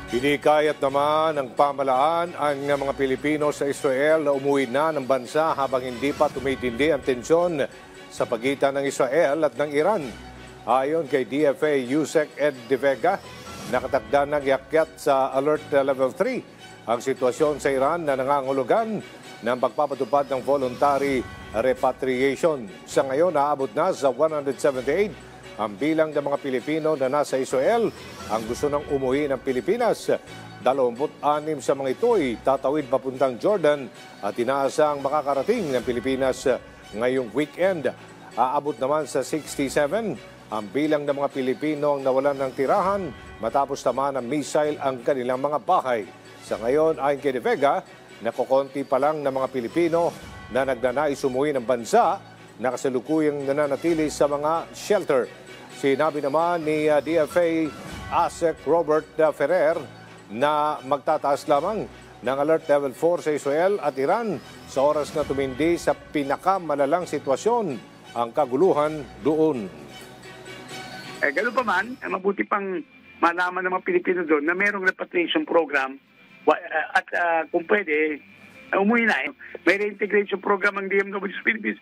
Hinikayat naman ng pamahalaan ang mga Pilipino sa Israel na umuwi na ng bansa habang hindi pa tumitindi ang tensyon sa pagitan ng Israel at ng Iran. Ayon kay DFA Yusek Ed De Vega, nakatakda ng iakyat sa Alert Level 3 ang sitwasyon sa Iran na nangangahulugan ng pagpapatupad ng voluntary repatriation. Sa ngayon, naabot na sa 178 ang bilang ng mga Pilipino na nasa Israel ang gusto nang umuwi ng Pilipinas. 26 sa mga ito ay tatawid papuntang Jordan at inaasang makakarating ng Pilipinas ngayong weekend. Aabot naman sa 67 ang bilang ng mga Pilipino ang nawalan ng tirahan matapos tamaan ng missile ang kanilang mga bahay. Sa ngayon, ayon kay De Vega, nakukonti pa lang ng mga Pilipino na nagnanais umuwi ng bansa na kasalukuyang nananatili sa mga shelter. Sinabi naman ni DFA ASEC Robert Ferrer na magtataas lamang ng Alert Level 4 sa Israel at Iran sa oras na tumindi sa pinakamalalang sitwasyon ang kaguluhan doon. Gano'n pa man, mabuti pang malaman ng mga Pilipino doon na mayroong repatriation program at kung pwede, umuwi na. May reintegration program ang DMW sa Philippines.